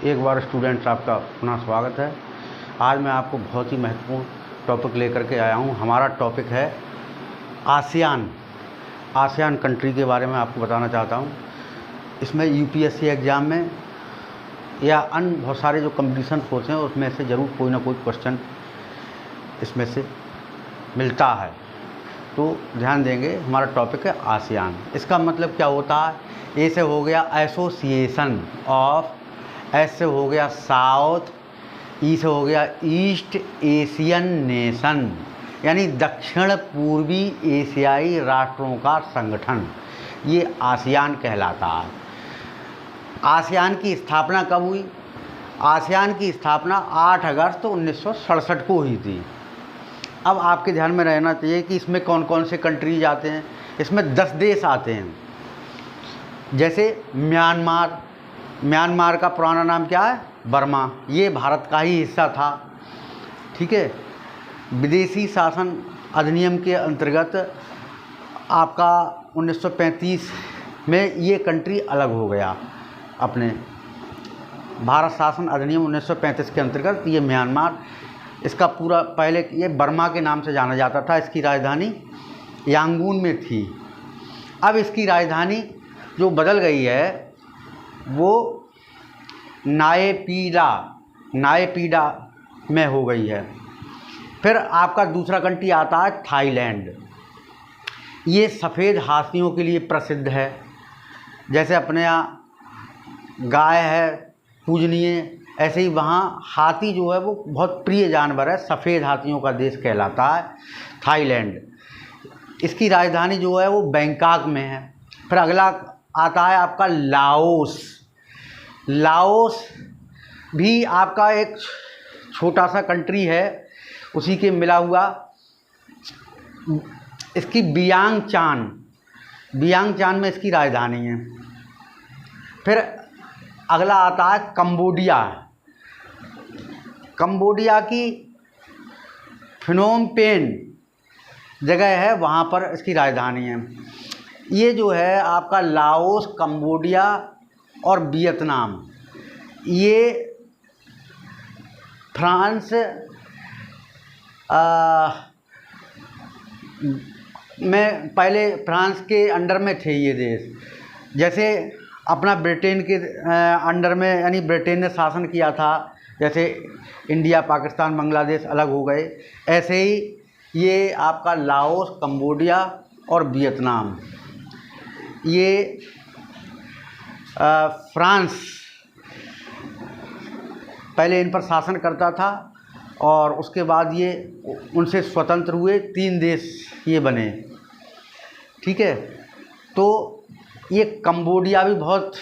एक बार स्टूडेंट्स आपका पुनः स्वागत है। आज मैं आपको बहुत ही महत्वपूर्ण टॉपिक लेकर के आया हूँ। हमारा टॉपिक है आसियान कंट्री के बारे में आपको बताना चाहता हूँ। इसमें यूपीएससी एग्ज़ाम में या अन्य बहुत सारे जो कंपटीशन होते हैं उसमें से ज़रूर कोई ना कोई क्वेश्चन इसमें से मिलता है, तो ध्यान देंगे। हमारा टॉपिक है आसियान। इसका मतलब क्या होता है? ए से हो गया एसोसिएशन ऑफ, एस से हो गया साउथ, ई से हो गया ईस्ट एशियन नेशन, यानी दक्षिण पूर्वी एशियाई राष्ट्रों का संगठन। ये आसियान कहलाता है। आसियान की स्थापना कब हुई? आसियान की स्थापना 8 अगस्त 1967 को हुई थी। अब आपके ध्यान में रहना चाहिए कि इसमें कौन कौन से कंट्रीज आते हैं। इसमें 10 देश आते हैं। जैसे म्यांमार का पुराना नाम क्या है? बर्मा। ये भारत का ही हिस्सा था, ठीक है। विदेशी शासन अधिनियम के अंतर्गत आपका 1935 में ये कंट्री अलग हो गया। अपने भारत शासन अधिनियम 1935 के अंतर्गत ये म्यांमार, इसका पूरा पहले ये बर्मा के नाम से जाना जाता था। इसकी राजधानी यांगून में थी। अब इसकी राजधानी जो बदल गई है वो नायपीडा में हो गई है। फिर आपका दूसरा कंट्री आता है थाईलैंड। ये सफ़ेद हाथियों के लिए प्रसिद्ध है। जैसे अपने यहाँ गाय है पूजनीय, ऐसे ही वहाँ हाथी जो है वो बहुत प्रिय जानवर है। सफ़ेद हाथियों का देश कहलाता है थाईलैंड। इसकी राजधानी जो है वो बैंकॉक में है। फिर अगला आता है आपका लाओस भी आपका एक छोटा सा कंट्री है, उसी के मिला हुआ। इसकी बियांगचान में इसकी राजधानी है। फिर अगला आता है कंबोडिया की फिनोम पेन जगह है, वहाँ पर इसकी राजधानी है। ये जो है आपका लाओस, कंबोडिया और वियतनाम, ये फ्रांस में पहले फ्रांस के अंडर में थे ये देश। जैसे अपना ब्रिटेन के अंडर में, यानी ब्रिटेन ने शासन किया था। जैसे इंडिया, पाकिस्तान, बांग्लादेश अलग हो गए, ऐसे ही ये आपका लाओस, कंबोडिया और वियतनाम, ये फ्रांस पहले इन पर शासन करता था और उसके बाद ये उनसे स्वतंत्र हुए। 3 देश ये बने, ठीक है। तो ये कंबोडिया भी बहुत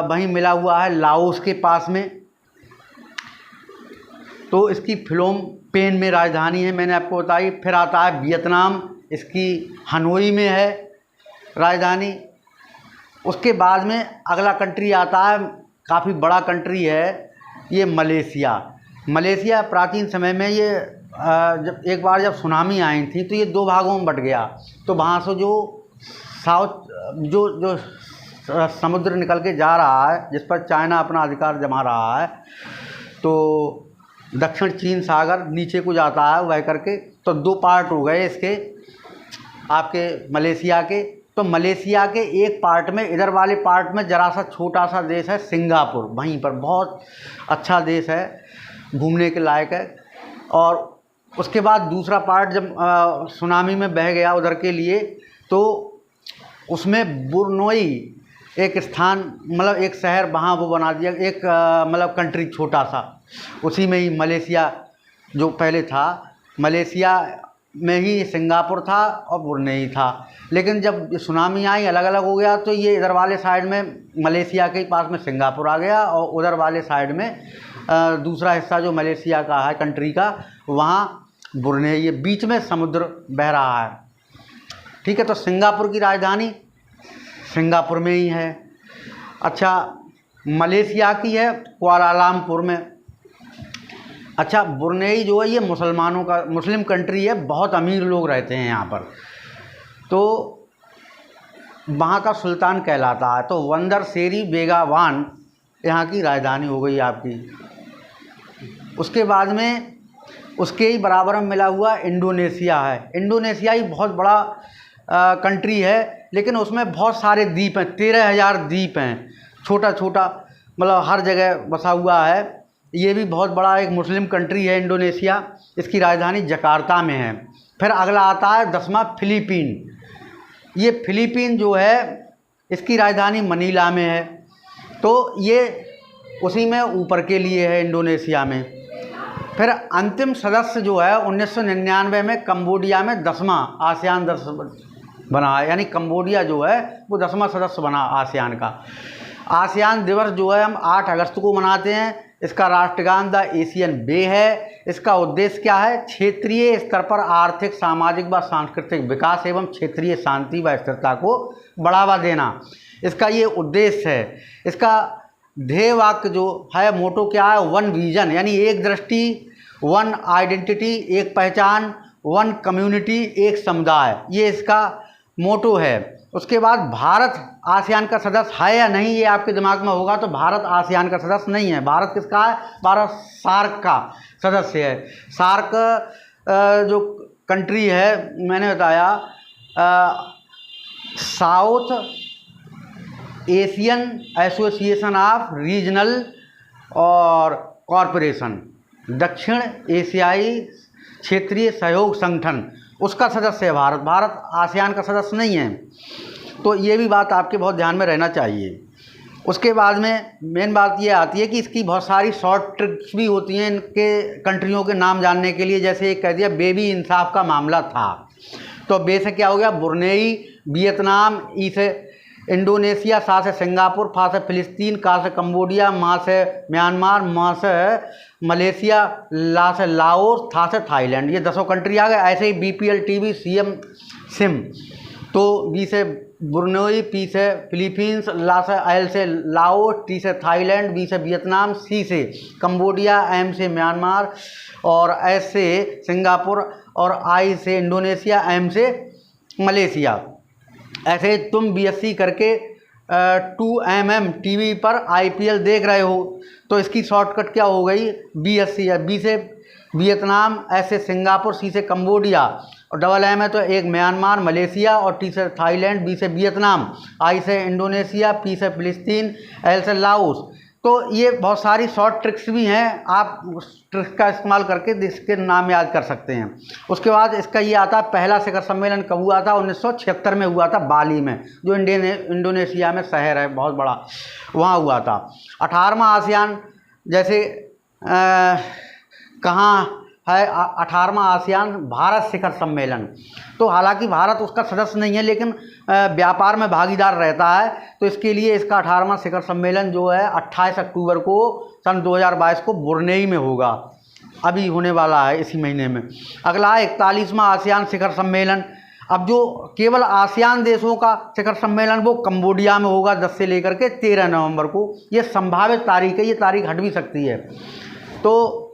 वहीं मिला हुआ है, लाओस के पास में। तो इसकी फिनोम पेन में राजधानी है, मैंने आपको बताई। फिर आता है वियतनाम, इसकी हनोई में है राजधानी। उसके बाद में अगला कंट्री आता है, काफ़ी बड़ा कंट्री है ये मलेशिया। प्राचीन समय में ये जब सुनामी आई थी तो ये 2 भागों में बट गया। तो वहाँ से जो जो समुद्र निकल के जा रहा है, जिस पर चाइना अपना अधिकार जमा रहा है, तो दक्षिण चीन सागर नीचे को जाता है वह करके। तो 2 पार्ट हो गए इसके, आपके मलेशिया के। तो मलेशिया के एक पार्ट में, इधर वाले पार्ट में ज़रा सा छोटा सा देश है सिंगापुर। वहीं पर बहुत अच्छा देश है, घूमने के लायक है। और उसके बाद दूसरा पार्ट जब सुनामी में बह गया उधर के लिए, तो उसमें बुरनोई एक स्थान, मतलब एक शहर वहाँ वो बना दिया, एक मतलब कंट्री छोटा सा। उसी में ही मलेशिया जो पहले था, मलेशिया में ही सिंगापुर था और बुरनई था। लेकिन जब सुनामी आई अलग अलग हो गया, तो ये इधर वाले साइड में मलेशिया के पास में सिंगापुर आ गया और उधर वाले साइड में दूसरा हिस्सा जो मलेशिया का है कंट्री का, वहाँ बुरनई। ये बीच में समुद्र बह रहा है, ठीक है। तो सिंगापुर की राजधानी सिंगापुर में ही है। अच्छा, मलेशिया की है कुआलालंपुर में। अच्छा, बुरनई जो है ये मुस्लिम कंट्री है, बहुत अमीर लोग रहते हैं यहाँ पर। तो वहाँ का सुल्तान कहलाता है। तो बंदर शेरी बेगावान यहाँ की राजधानी हो गई आपकी। उसके बाद में उसके ही बराबर में मिला हुआ इंडोनेशिया है। इंडोनेशिया ही बहुत बड़ा कंट्री है, लेकिन उसमें बहुत सारे द्वीप हैं, 13,000 द्वीप हैं, छोटा छोटा, मतलब हर जगह बसा हुआ है। ये भी बहुत बड़ा एक मुस्लिम कंट्री है इंडोनेशिया। इसकी राजधानी जकार्ता में है। फिर अगला आता है 10वां फिलीपीन। ये फिलीपीन जो है इसकी राजधानी मनीला में है। तो ये उसी में ऊपर के लिए है इंडोनेशिया में। फिर अंतिम सदस्य जो है 1999 में कंबोडिया में 10वां आसियान सदस्य बना है, यानी कंबोडिया जो है वो 10वां सदस्य बना आसियान का। आसियान दिवस जो है हम 8 अगस्त को मनाते हैं। इसका राष्ट्रगान द एशियन वे है। इसका उद्देश्य क्या है? क्षेत्रीय स्तर पर आर्थिक, सामाजिक व सांस्कृतिक विकास एवं क्षेत्रीय शांति व स्थिरता को बढ़ावा देना, इसका ये उद्देश्य है। इसका ध्येय वाक्य जो है, मोटो क्या है? वन विजन, यानी एक दृष्टि, वन आइडेंटिटी, एक पहचान, वन कम्युनिटी, एक समुदाय, ये इसका मोटो है। उसके बाद भारत आसियान का सदस्य है या नहीं, ये आपके दिमाग में होगा। तो भारत आसियान का सदस्य नहीं है। भारत किसका है? भारत सार्क का सदस्य है। सार्क जो कंट्री है, मैंने बताया south Asian association of regional और कॉरपोरेशन, दक्षिण एशियाई क्षेत्रीय सहयोग संगठन, उसका सदस्य है भारत। भारत आसियान का सदस्य नहीं है। तो ये भी बात आपके बहुत ध्यान में रहना चाहिए। उसके बाद में मेन बात ये आती है कि इसकी बहुत सारी शॉर्ट ट्रिक्स भी होती हैं इनके कंट्रियों के नाम जानने के लिए। जैसे एक कह दिया बेबी इंसाफ का मामला था, तो बे से क्या हो गया? ब्रुनेई, वियतनाम, ई से इंडोनेशिया, सा से सिंगापुर, फा से फिलिस्तीन, का से कंबोडिया, मा से म्यांमार, मा से मलेशिया, ला से लाओस, था से थाईलैंड। ये 10 कंट्री आ गए। ऐसे ही BPL TV, CM सिम, तो बी से ब्रुनेई, पी से फिलीपींस, ला से एल से लाओस, टी से थाईलैंड, बी से वियतनाम, सी से कंबोडिया, एम से म्यांमार और एस से सिंगापुर और आई से इंडोनेशिया, एम से मलेशिया। ऐसे तुम BSc करके 2MM TV पर IPL देख रहे हो, तो इसकी शॉर्टकट क्या हो गई? BSc है। बी से वियतनाम, एस से सिंगापुर, सी से कंबोडिया और डबल M है तो एक म्यांमार, मलेशिया और टी से थाईलैंड, बी से वियतनाम, आई से इंडोनेशिया, पी से फिलिस्तीन, एल से लाओस। तो ये बहुत सारी शॉर्ट ट्रिक्स भी हैं, आप उस ट्रिक्स का इस्तेमाल करके इसके नाम याद कर सकते हैं। उसके बाद इसका ये आता है, पहला शिखर सम्मेलन कब हुआ था? 1976 में हुआ था, बाली में, जो इंडोनेशिया में शहर है बहुत बड़ा, वहाँ हुआ था। 18वां आसियान, जैसे कहाँ है 18वां आसियान भारत शिखर सम्मेलन। तो हालांकि भारत उसका सदस्य नहीं है, लेकिन व्यापार में भागीदार रहता है। तो इसके लिए इसका 18वां शिखर सम्मेलन जो है 28 अक्टूबर को सन 2022 को ब्रुनेई में होगा, अभी होने वाला है इसी महीने में। अगला है 41वां आसियान शिखर सम्मेलन। अब जो केवल आसियान देशों का शिखर सम्मेलन वो कंबोडिया में होगा 10 से लेकर के 13 नवंबर को। ये संभावित तारीख है, ये तारीख हट भी सकती है। तो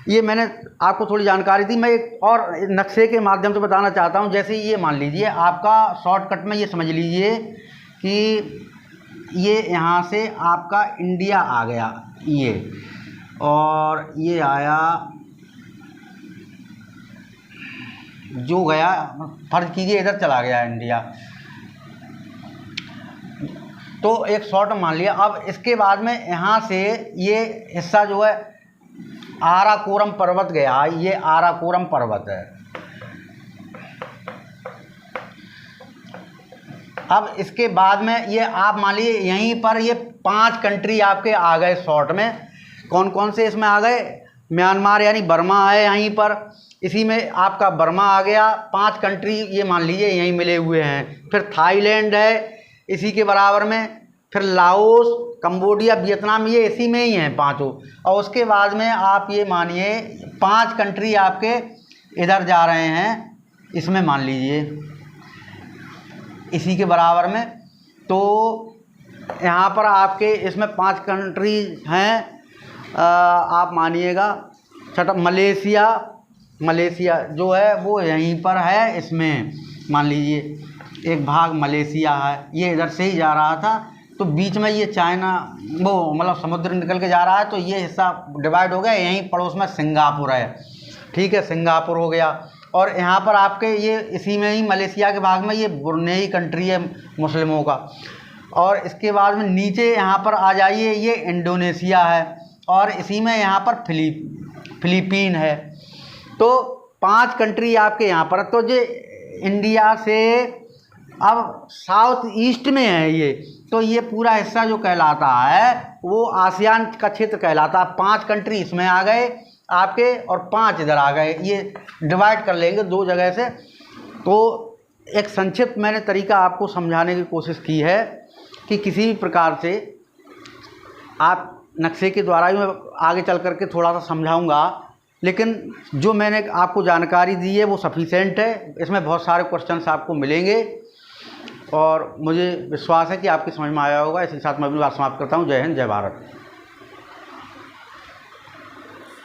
ये मैंने आपको थोड़ी जानकारी दी। मैं एक और नक्शे के माध्यम से बताना चाहता हूँ। जैसे ये मान लीजिए, आपका शॉर्टकट में ये समझ लीजिए कि ये यहाँ से आपका इंडिया आ गया, ये, और ये आया जो गया, फर्ज कीजिए इधर चला गया इंडिया, तो एक शॉर्ट मान लिया। अब इसके बाद में यहाँ से ये हिस्सा जो है आराकोरम पर्वत गया, ये आराकोरम पर्वत है। अब इसके बाद में ये आप मान लीजिए यहीं पर ये 5 कंट्री आपके आ गए शॉर्ट में। कौन कौन से इसमें आ गए? म्यांमार यानी बर्मा है यहीं पर, इसी में आपका बर्मा आ गया। 5 कंट्री ये मान लीजिए यहीं मिले हुए हैं। फिर थाईलैंड है इसी के बराबर में, फिर लाओस, कंबोडिया, वियतनाम, ये इसी में ही हैं 5। और उसके बाद में आप ये मानिए 5 कंट्री आपके इधर जा रहे हैं, इसमें मान लीजिए इसी के बराबर में। तो यहाँ पर आपके इसमें 5 कंट्री हैं, आप मानिएगा छठा मलेशिया जो है वो यहीं पर है। इसमें मान लीजिए एक भाग मलेशिया है, ये इधर से ही जा रहा था तो बीच में ये चाइना वो मतलब समुद्र निकल के जा रहा है, तो ये हिस्सा डिवाइड हो गया। यहीं पड़ोस में सिंगापुर है, ठीक है, सिंगापुर हो गया। और यहाँ पर आपके ये इसी में ही मलेशिया के भाग में ये ब्रुनेई कंट्री है मुस्लिमों का। और इसके बाद में नीचे यहाँ पर आ जाइए, ये इंडोनेशिया है, और इसी में यहाँ पर फिलीपीन है। तो 5 कंट्री आपके यहाँ पर। तो ये इंडिया से अब साउथ ईस्ट में है ये, तो ये पूरा हिस्सा जो कहलाता है वो आसियान का क्षेत्र कहलाता है। 5 कंट्री इसमें आ गए आपके, और 5 इधर आ गए। ये डिवाइड कर लेंगे 2 जगह से। तो एक संक्षिप्त मैंने तरीका आपको समझाने की कोशिश की है कि किसी भी प्रकार से आप नक्शे के द्वारा ही मैं आगे चल करके थोड़ा सा समझाऊंगा, लेकिन जो मैंने आपको जानकारी दी है वो सफिशेंट है। इसमें बहुत सारे क्वेश्चंस आपको मिलेंगे, और मुझे विश्वास है कि आपकी समझ में आया होगा। इसी के साथ मैं अपनी बात समाप्त करता हूँ। जय हिंद, जय भारत।